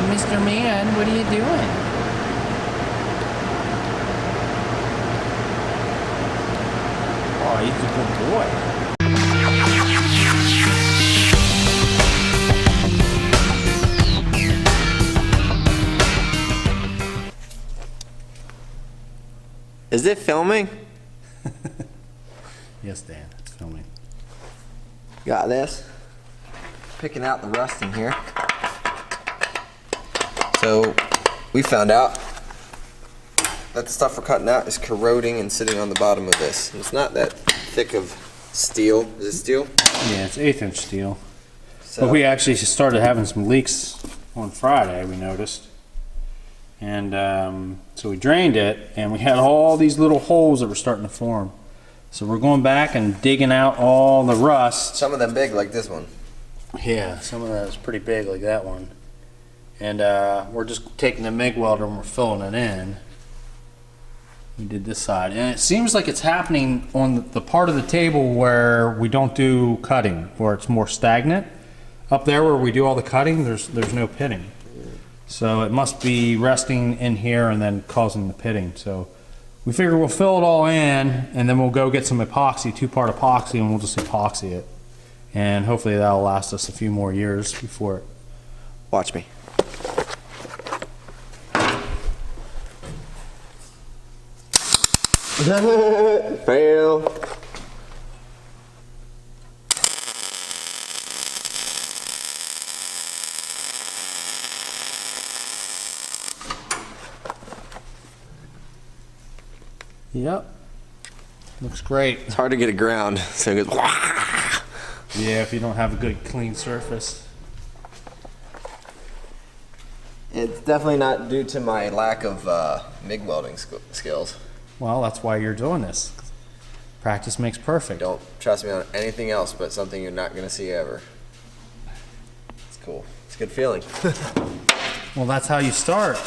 Mr. Man, what are you doing? Oh, he's a good boy. Is it filming? Yes, Dan, it's filming. Got this. Picking out the rust in here. So we found out that the stuff we're cutting out is corroding and sitting on the bottom of this. It's not that thick of steel. Is it steel? Yeah, it's 1/8" steel. So, But we actually started having some leaks on Friday, we noticed. And so we drained it, and we had all these little holes that were starting to form. So we're going back and digging out all the rust. some of them big like this one. Yeah, some of that is pretty big, like that one. And we're just taking the MIG welder and we're filling it in. We did this side, and it seems like it's happening on the part of the table where we don't do cutting, where it's more stagnant. Up there where we do all the cutting, there's no pitting. So it must be resting in here and then causing the pitting. So we figure we'll fill it all in, and then we'll go get some epoxy, 2-part epoxy, and we'll just epoxy it. And hopefully that'll last us a few more years before it. Watch me. Fail. Yep. Looks great. It's hard to get it ground, so it goes. Yeah, if you don't have a good clean surface. It's definitely not due to my lack of MIG welding skills. Well, that's why you're doing this. Practice makes perfect. Don't trust me on anything else but something you're not going to see ever. It's cool. It's a good feeling. Well, that's how you start.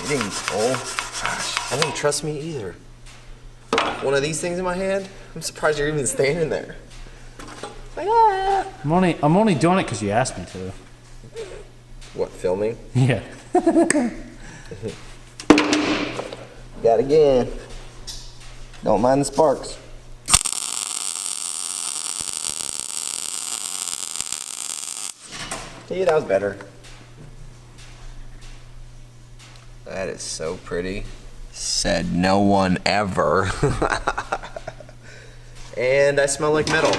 Kidding, Cole. Gosh, I don't trust me either. One of these things in my hand? I'm surprised you're even standing there. Like, ah. I'm only doing it because you asked me to. What, filming? Yeah. Got it again. Don't mind the sparks. Yeah, that was better. That is so pretty. Said no one ever. And I smell like metal.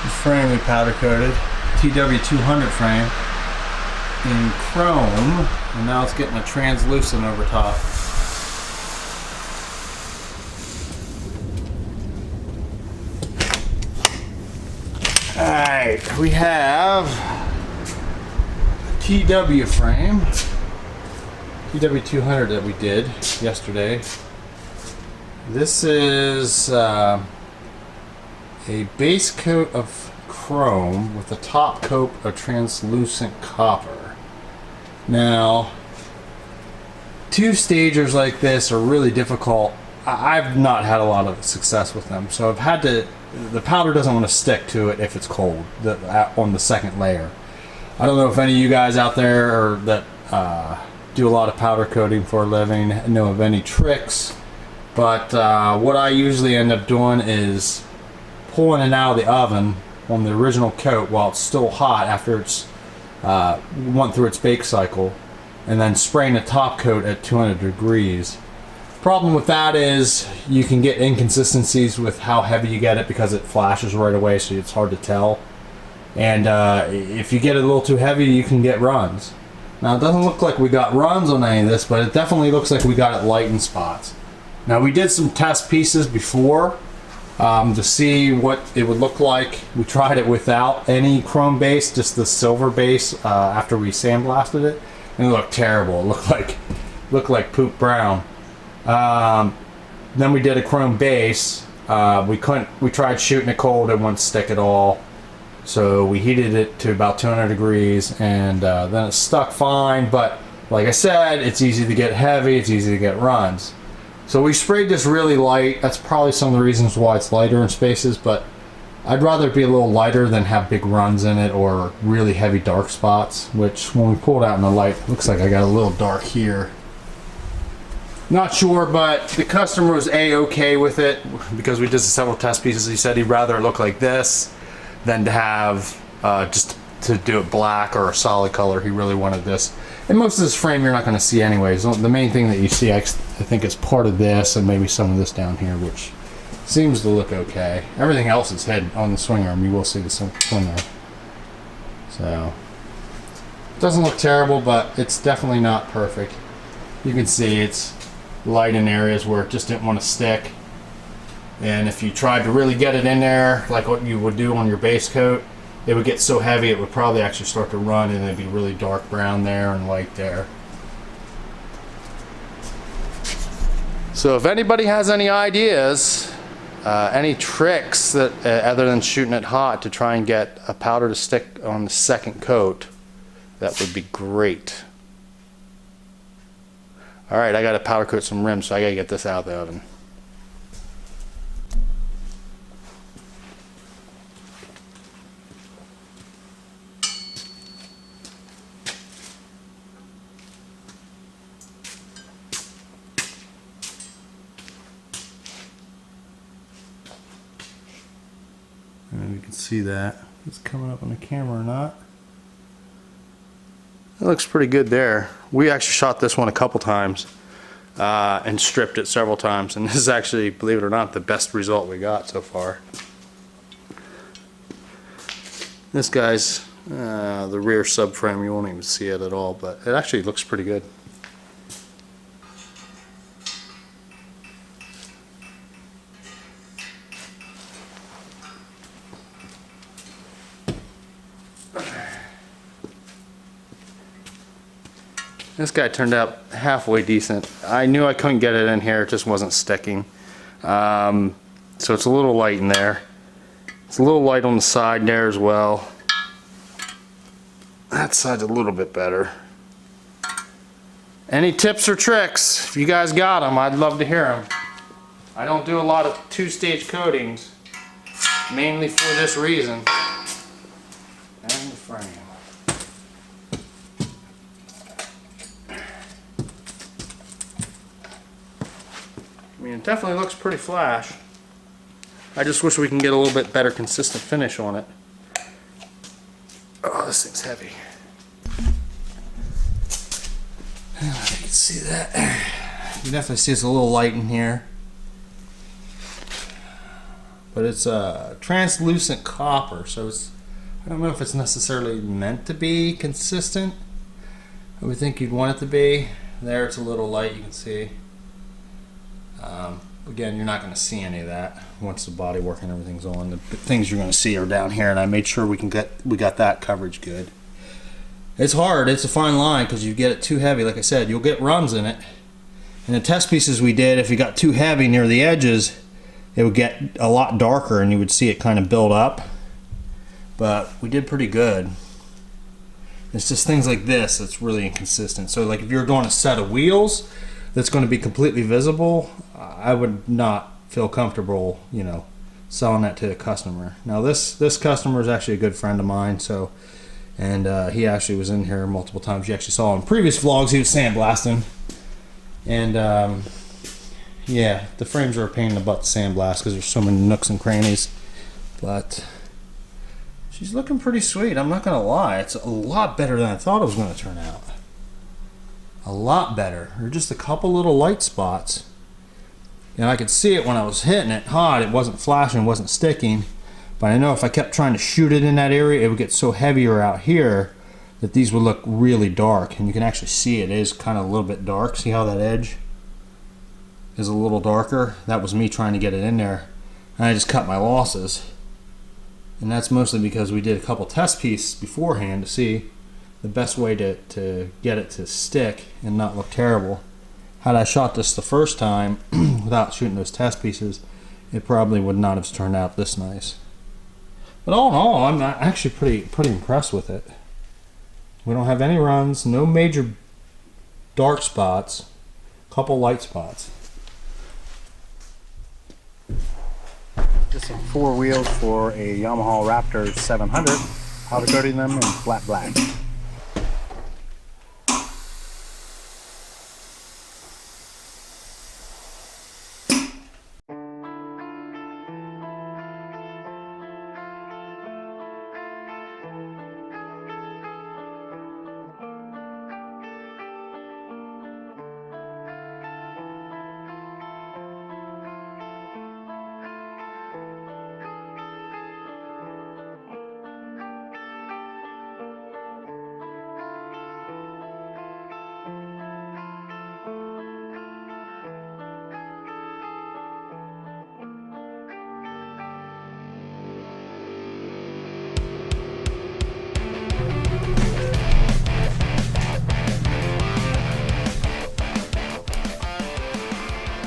The frame we powder coated, TW200 frame, in chrome, and now it's getting a translucent over top. Alright, we have a TW frame, TW200 that we did yesterday. This is a base coat of chrome with a top coat of translucent copper. Now, 2-stagers like this are really difficult. I've not had a lot of success with them, so I've had to. The powder doesn't want to stick to it if it's cold on the second layer. I don't know if any of you guys out there or that do a lot of powder coating for a living know of any tricks, but what I usually end up doing is pulling it out of the oven on the original coat while it's still hot after it's went through its bake cycle, and then spraying the top coat at 200 degrees. Problem with that is you can get inconsistencies with how heavy you get it because it flashes right away, so it's hard to tell. And if you get it a little too heavy, you can get runs. Now, it doesn't look like we got runs on any of this, but it definitely looks like we got it light in spots. Now, we did some test pieces before to see what it would look like. We tried it without any chrome base, just the silver base after we sandblasted it, and it looked terrible. It looked like poop brown. Then we did a chrome base. We tried shooting it cold, it wouldn't stick at all. So we heated it to about 200 degrees, and then it stuck fine. But like I said, it's easy to get heavy, it's easy to get runs. So we sprayed this really light. That's probably some of the reasons why it's lighter in spaces, but I'd rather it be a little lighter than have big runs in it or really heavy dark spots, which when we pull it out in the light, looks like I got a little dark here. Not sure, but the customer was A-okay with it because we did several test pieces. He said he'd rather it look like this than to have just to do it black or a solid color. He really wanted this. And most of this frame you're not going to see anyways. The main thing that you see, I think, is part of this and maybe some of this down here, which seems to look okay. Everything else is hidden on the swing arm. You will see the swing arm. So, it doesn't look terrible, but it's definitely not perfect. You can see it's light in areas where it just didn't want to stick. And if you tried to really get it in there, like what you would do on your base coat, it would get so heavy it would probably actually start to run and it'd be really dark brown there and light there. So if anybody has any ideas, any tricks that other than shooting it hot to try and get a powder to stick on the second coat, that would be great. Alright, I gotta powder coat some rims, so I gotta get this out of the oven. And you can see that. It's coming up on the camera or not. It looks pretty good there. We actually shot this one a couple times and stripped it several times, and this is actually, believe it or not, the best result we got so far. This guy's the rear subframe, you won't even see it at all, but it actually looks pretty good. This guy turned out halfway decent. I knew I couldn't get it in here, it just wasn't sticking. So it's a little light in there. It's a little light on the side there as well. That side's a little bit better. Any tips or tricks? If you guys got them, I'd love to hear them. I don't do a lot of two-stage coatings, mainly for this reason. And the frame. I mean, it definitely looks pretty flash. I just wish we can get a little bit better consistent finish on it. Oh, this thing's heavy. You can see that. You definitely see it's a little light in here. But it's a translucent copper, so it's, I don't know if it's necessarily meant to be consistent. I would think you'd want it to be. There it's a little light, you can see. Again, you're not going to see any of that once the body work and everything's on. The things you're going to see are down here, and I made sure we got that coverage good. It's hard. It's a fine line because you get it too heavy. Like I said, you'll get runs in it. And the test pieces we did, if you got too heavy near the edges, it would get a lot darker, and you would see it kind of build up. But we did pretty good. It's just things like this that's really inconsistent. So, like if you're doing a set of wheels that's going to be completely visible, I would not feel comfortable, you know, selling that to a customer. Now this customer is actually a good friend of mine, so, and he actually was in here multiple times. You actually saw in previous vlogs he was sandblasting, and yeah, the frames are a pain in the butt to sandblast because there's so many nooks and crannies, but she's looking pretty sweet. I'm not gonna lie, it's a lot better than I thought it was going to turn out. A lot better. There are just a couple little light spots. And I could see it when I was hitting it hot. It wasn't flashing, wasn't sticking. But I know if I kept trying to shoot it in that area, it would get so heavier out here that these would look really dark. And you can actually see it is kind of a little bit dark. See how that edge is a little darker? That was me trying to get it in there. And I just cut my losses. And that's mostly because we did a couple test pieces beforehand to see the best way to get it to stick and not look terrible. Had I shot this the first time without shooting those test pieces, it probably would not have turned out this nice. But all in all, I'm actually pretty impressed with it. We don't have any runs, no major dark spots, couple light spots. Just some 4 wheels for a Yamaha Raptor 700. Powder coating them in flat black.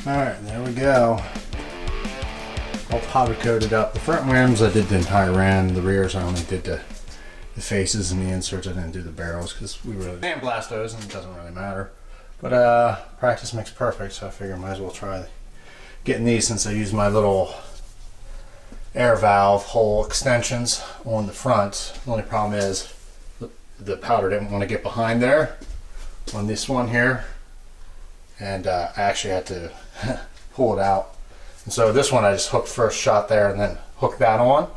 Alright, there we go. All powder coated up. The front rims I did the entire rim. The rears I only did the faces and the inserts. I didn't do the barrels because we really sandblast those and it doesn't really matter. But practice makes perfect, so I figure I might as well try getting these since I use my little air valve hole extensions on the front. The only problem is the powder didn't want to get behind there on this one here. And I actually had to pull it out. And so this one I just hooked first shot there and then hooked that on.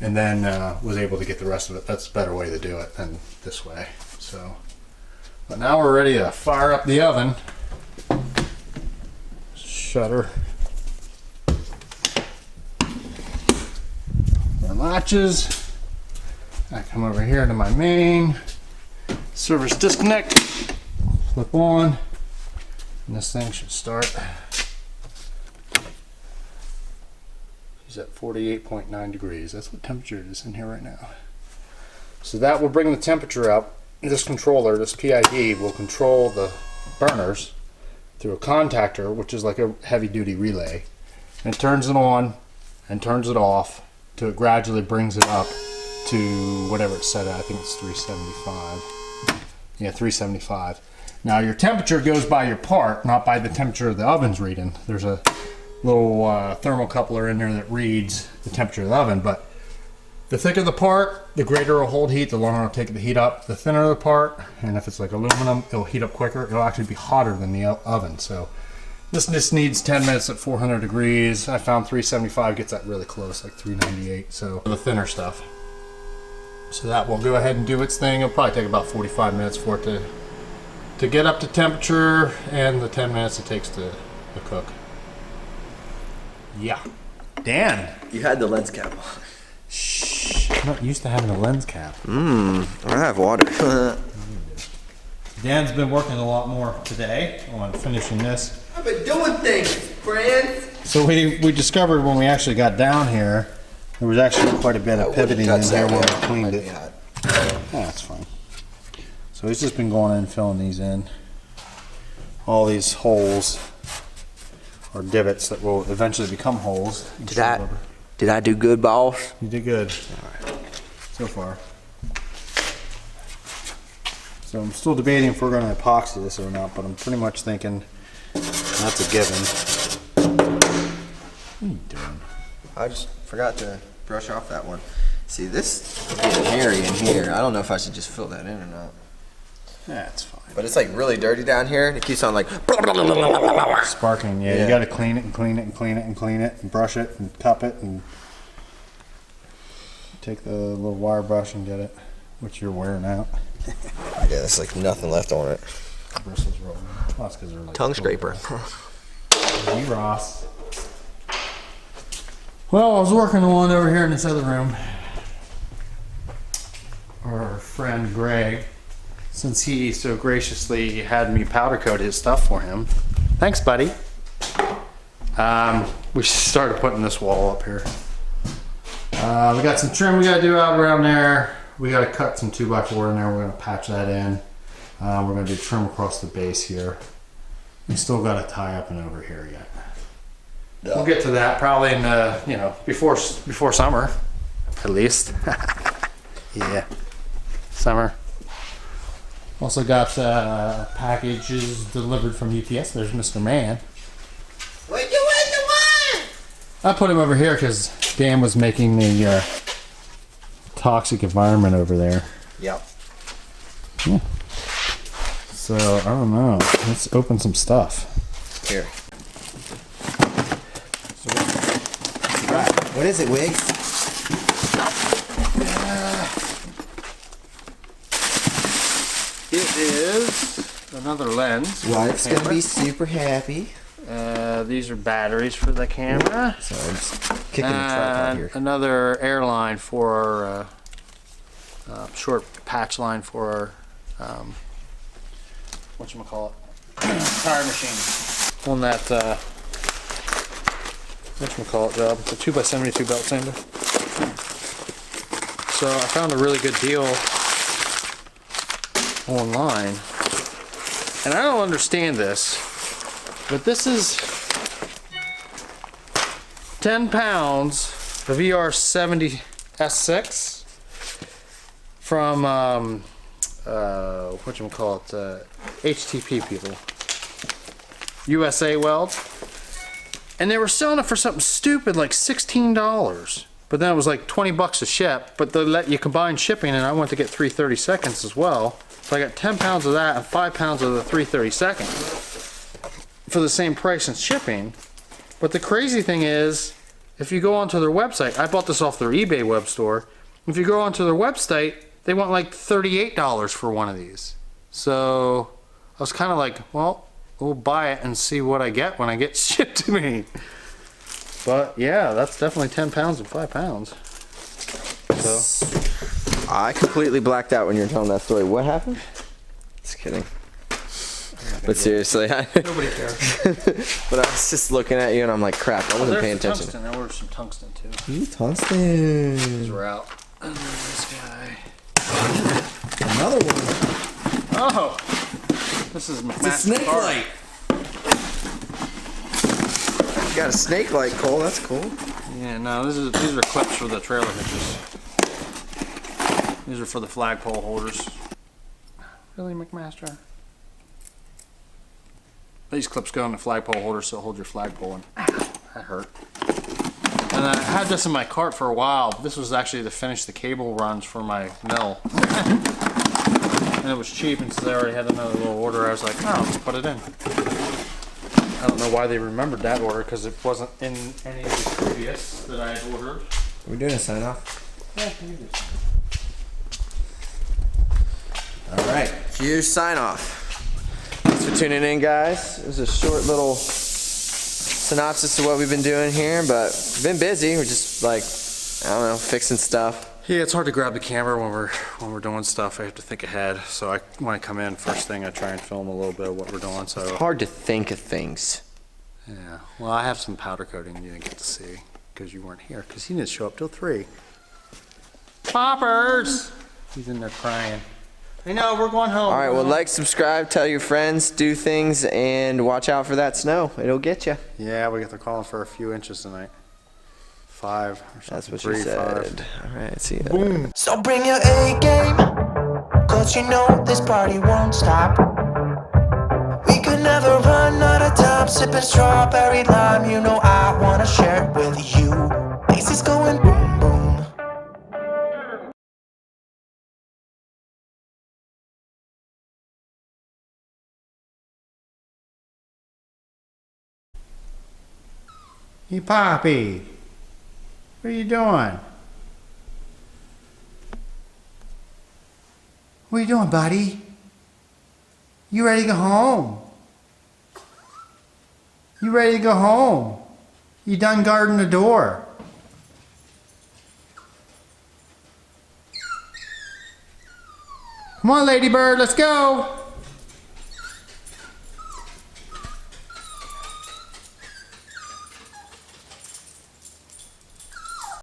And then was able to get the rest of it. That's a better way to do it than this way. So, but now we're ready to fire up the oven. Shutter. Our latches. I come over here to my main. Service disconnect. Flip on. And this thing should start. She's at 48.9 degrees. That's what temperature it is in here right now. So that will bring the temperature up. This controller, this PID, will control the burners through a contactor, which is like a heavy duty relay. And it turns it on and turns it off till it gradually brings it up to whatever it's set at. I think it's 375. Yeah, 375. Now your temperature goes by your part, not by the temperature of the oven's reading. There's a little thermocoupler in there that reads the temperature of the oven, but the thicker the part, the greater it'll hold heat, the longer it'll take the heat up. The thinner the part, and if it's like aluminum, it'll heat up quicker. It'll actually be hotter than the oven. So this just needs 10 minutes at 400 degrees. I found 375 gets that really close, like 398. So the thinner stuff. So that will go ahead and do its thing. It'll probably take about 45 minutes for it to get up to temperature, and the 10 minutes it takes to cook. Yeah. Dan. You had the lens cap on. Shh. I'm not used to having a lens cap. I have water. Dan's been working a lot more today on finishing this. I've been doing things, friends. So we discovered when we actually got down here, there was actually quite a bit of pivoting in here when we cleaned it. Yeah, that's fine. So he's just been going in and filling these in. All these holes or divots that will eventually become holes. Did I do good, boss? You did good. All right. So far. So I'm still debating if we're going to epoxy this or not, but I'm pretty much thinking that's a given. What are you doing? I just forgot to brush off that one. See, this is getting hairy in here. I don't know if I should just fill that in or not. That's fine. But it's like really dirty down here, and it keeps on like sparking. Yeah, you got to clean it and clean it and clean it and clean it and brush it and cup it and take the little wire brush and get it, which you're wearing out. Yeah, there's like nothing left on it. The bristles rolling. Well, that's because they're like tongue scraper. Hey, Ross. Well, I was working on one over here in this other room. Our friend Greg, since he so graciously had me powder coat his stuff for him. Thanks, buddy. We started putting this wall up here. We got some trim we got to do out around there. We got to cut some 2x4 in there. We're going to patch that in. We're going to do trim across the base here. We still got to tie up and over here yet. Yeah. We'll get to that probably in before summer, at least. Yeah, summer. Also got packages delivered from UPS. There's Mr. Man. Where'd you the one? I put him over here because Dan was making the toxic environment over there. Yep. Yeah. So, I don't know. Let's open some stuff. Here. Right. What is it, Wiggs? It is another lens. Wife's gonna be super happy. These are batteries for the camera. Sorry, I'm just kicking the tripod here. Another airline for our short patch line for our whatchamacallit, tire machine. On that whatchamacallit job, the 2x72 belt sander. So I found a really good deal online, and I don't understand this, but this is 10 pounds of ER70 S6 from whatchamacallit, HTP people, USA Weld, and they were selling it for something stupid like $16. But then it was like 20 bucks to ship, but they let you combine shipping, and I went to get 3/32 as well. So I got 10 pounds of that and 5 pounds of the 3/32 for the same price and shipping. But the crazy thing is, if you go onto their website, I bought this off their eBay web store. If you go onto their website, they want like $38 for one of these. So I was kind of like, well, we'll buy it and see what I get when I get shipped to me. But yeah, that's definitely 10 pounds and 5 pounds. So I completely blacked out when you were telling that story. What happened? Just kidding. But seriously, nobody cares. But I was just looking at you and I'm like, crap, I wasn't paying attention. Tungsten. I ordered some tungsten too. Ooh, tungsten. These were out. And then this guy. Another one. Oh, this is It's a snake light. You got a snake light, Cole. That's cool. Yeah, no, these are clips for the trailer hitches. These are for the flagpole holders. Really, McMaster? These clips go in the flagpole holder, so it'll hold your flagpole in. That hurt. And I had this in my cart for a while. This was actually to finish the cable runs for my mill. And it was cheap, and so they already had another little order. I was like, oh, let's put it in. I don't know why they remembered that order, because it wasn't in any of the previous that I had ordered. We're doing a sign off. Yeah, you do. Alright, here's sign off. Thanks for tuning in, guys. It was a short little synopsis of what we've been doing here, but we've been busy. We're just like, I don't know, fixing stuff. Yeah, it's hard to grab the camera when we're doing stuff. I have to think ahead. So when I come in, first thing I try and film a little bit of what we're doing. So it's hard to think of things. Yeah. Well, I have some powder coating you didn't get to see because you weren't here, because he didn't show up till 3. Poppers! He's in there crying. I know, we're going home. All right, well, like, subscribe, tell your friends, do things, and watch out for that snow. It'll get you. Yeah, we got the calling for a few inches tonight. 5 or something. That's what 3, you said. 5. All right, see ya. Boom. So bring your A game, cause you know this party won't stop. We could never run out of time, sipping strawberry lime. You know I wanna share it with you. Bass is going boom, boom. Hey, Poppy. What are you doing? What are you doing, buddy? You ready to go home? You ready to go home? You done guarding the door? Come on, ladybird, let's go.